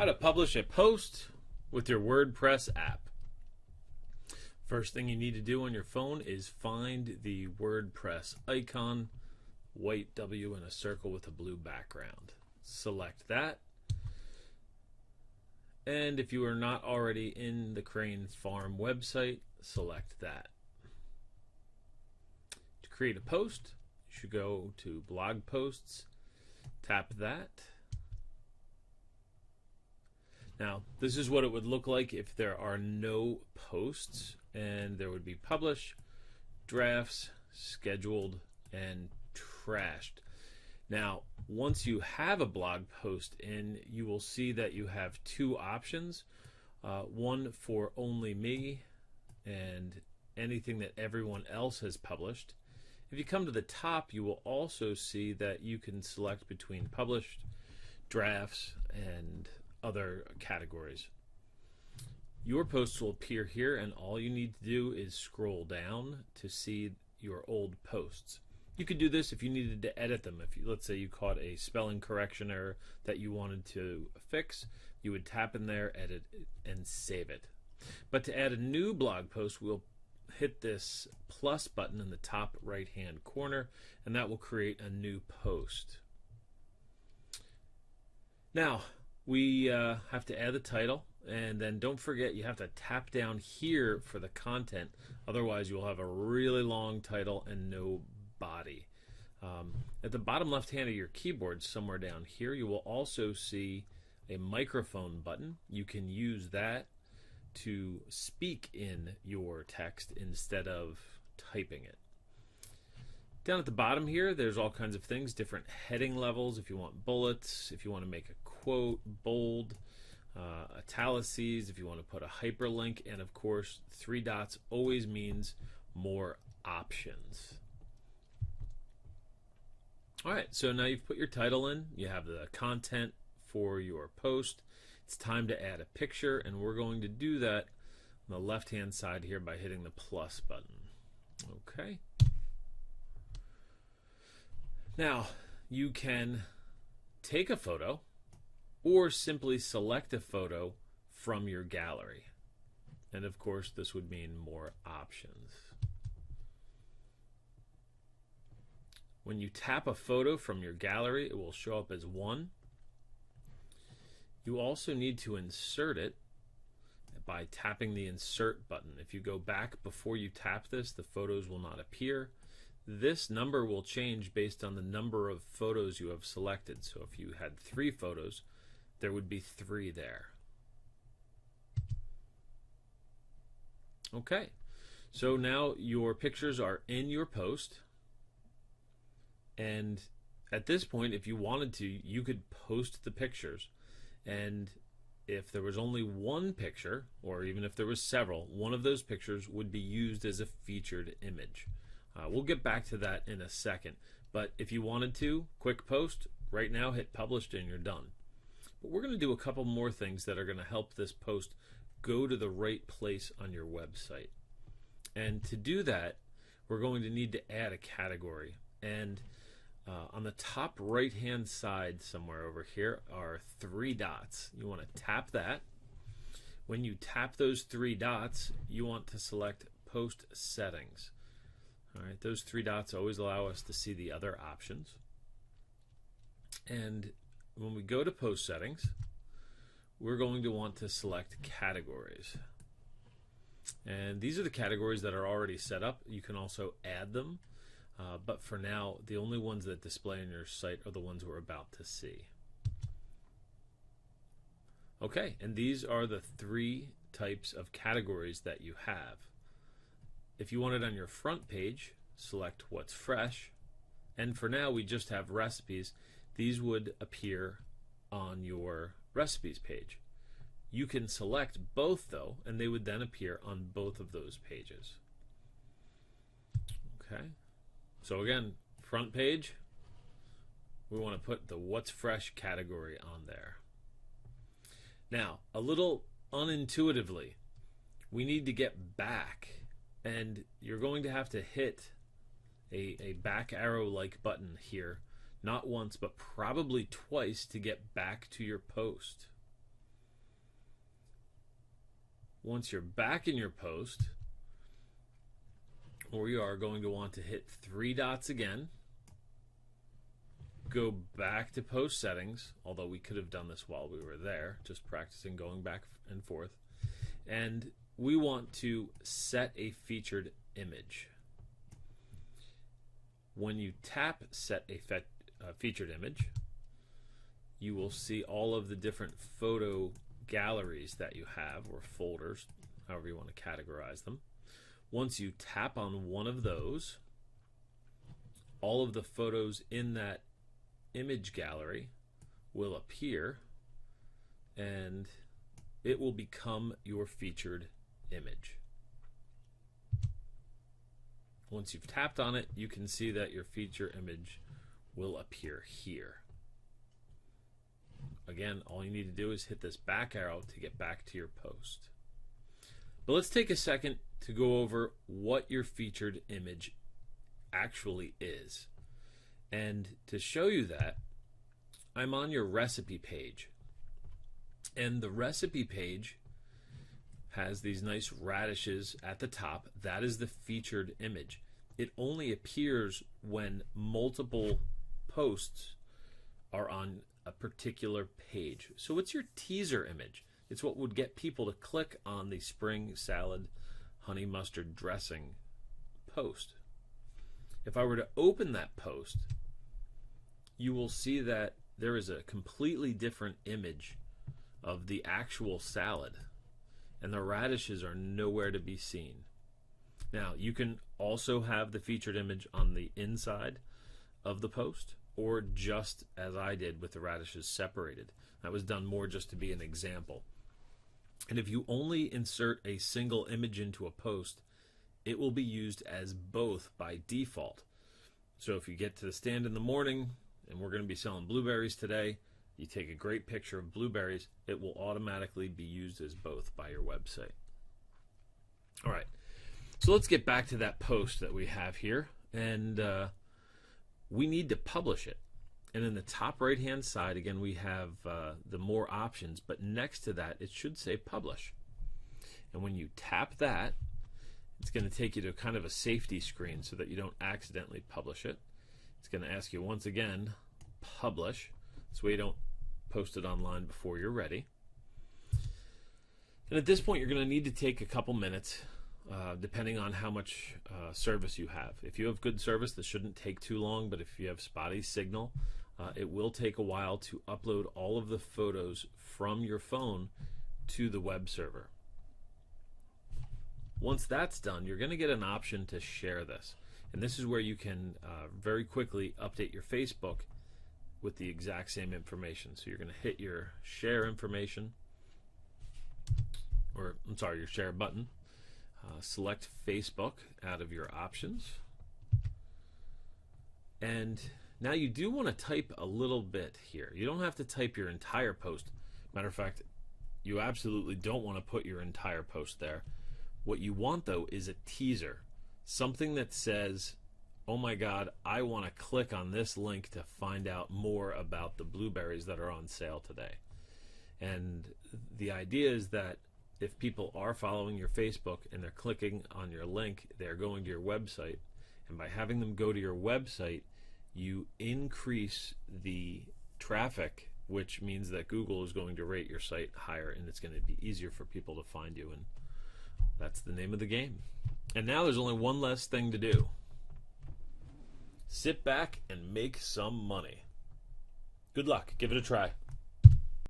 How to publish a post with your WordPress app. First thing you need to do on your phone is find the WordPress icon, white W in a circle with a blue background. Select that. And if you are not already in the Crane Farm website, select that. To create a post, you should go to Blog Posts, tap that. Now, this is what it would look like if there are no posts, and there would be Publish, Drafts, Scheduled, and Trashed. Now, once you have a blog post in, you will see that you have two options. One for only me and anything that everyone else has published. If you come to the top, you will also see that you can select between Published, Drafts, and other categories. Your posts will appear here, and all you need to do is scroll down to see your old posts. You could do this if you needed to edit them. If you, let's say you caught a spelling correction error that you wanted to fix, you would tap in there, edit it, and save it. But to add a new blog post, we'll hit this plus button in the top right hand corner, and that will create a new post. Now, we have to add the title, and then don't forget you have to tap down here for the content. Otherwise, you'll have a really long title and no body. At the bottom left hand of your keyboard, somewhere down here, you will also see a microphone button. You can use that to speak in your text instead of typing it. Down at the bottom here, there's all kinds of things, different heading levels, if you want bullets, if you want to make a quote, bold, italices, if you want to put a hyperlink, and of course, 3 dots always means more options. Alright, so now you've put your title in, you have the content for your post. It's time to add a picture, and we're going to do that on the left-hand side here by hitting the plus button. Okay. Now, you can take a photo or simply select a photo from your gallery. And of course, this would mean more options. When you tap a photo from your gallery, it will show up as 1. You also need to insert it by tapping the Insert button. If you go back before you tap this, the photos will not appear. This number will change based on the number of photos you have selected. So if you had 3 photos, there would be 3 there. Okay, so now your pictures are in your post, and at this point, if you wanted to, you could post the pictures, and if there was only one picture, or even if there was several, one of those pictures would be used as a featured image. We'll get back to that in a second, but if you wanted to, quick post, right now hit published and you're done. But we're going to do a couple more things that are going to help this post go to the right place on your website. And to do that, we're going to need to add a category. And on the top right hand side somewhere over here are 3 dots. You want to tap that. When you tap those 3 dots, you want to select Post Settings. All right, those 3 dots always allow us to see the other options. And when we go to Post Settings, we're going to want to select Categories. And these are the categories that are already set up. You can also add them, but for now, the only ones that display on your site are the ones we're about to see. Okay, and these are the 3 types of categories that you have. If you want it on your front page, select What's Fresh, and for now we just have recipes. These would appear on your recipes page. You can select both though, and they would then appear on both of those pages. Okay, so again, front page, we want to put the What's Fresh category on there. Now, a little unintuitively, we need to get back, and you're going to have to hit a back arrow like button here, not once but probably twice, to get back to your post. Once you're back in your post, we are going to want to hit 3 dots again, go back to post settings, although we could have done this while we were there, just practicing going back and forth, and we want to set a featured image. When you tap set a featured image, you will see all of the different photo galleries that you have, or folders, however you want to categorize them. Once you tap on one of those, all of the photos in that image gallery will appear, and it will become your featured image. Once you've tapped on it, you can see that your feature image will appear here. Again, all you need to do is hit this back arrow to get back to your post. But let's take a second to go over what your featured image actually is. And to show you that, I'm on your recipe page. And the recipe page has these nice radishes at the top. That is the featured image. It only appears when multiple posts are on a particular page. So it's your teaser image. It's what would get people to click on the spring salad honey mustard dressing post. If I were to open that post, you will see that there is a completely different image of the actual salad, and the radishes are nowhere to be seen. Now, you can also have the featured image on the inside of the post, or just as I did with the radishes separated. That was done more just to be an example. And if you only insert a single image into a post, it will be used as both by default. So if you get to the stand in the morning, and we're going to be selling blueberries today, you take a great picture of blueberries, it will automatically be used as both by your website. All right, so let's get back to that post that we have here, and we need to publish it. And in the top right hand side, again, we have the more options, but next to that it should say publish. And when you tap that, it's going to take you to kind of a safety screen so that you don't accidentally publish it. It's going to ask you once again, publish. This way you don't post it online before you're ready. And at this point, you're going to need to take a couple minutes, depending on how much service you have. If you have good service, this shouldn't take too long, but if you have spotty signal, it will take a while to upload all of the photos from your phone to the web server. Once that's done, you're going to get an option to share this. And this is where you can very quickly update your Facebook with the exact same information. So you're going to hit your share information, or I'm sorry, your share button. Select Facebook out of your options. And now you do want to type a little bit here. You don't have to type your entire post. Matter of fact, you absolutely don't want to put your entire post there. What you want, though, is a teaser. Something that says, oh my God, I want to click on this link to find out more about the blueberries that are on sale today. And the idea is that if people are following your Facebook and they're clicking on your link, they're going to your website. And by having them go to your website, you increase the traffic, which means that Google is going to rate your site higher, and it's going to be easier for people to find you. And that's the name of the game. And now there's only one less thing to do. Sit back and make some money. Good luck. Give it a try.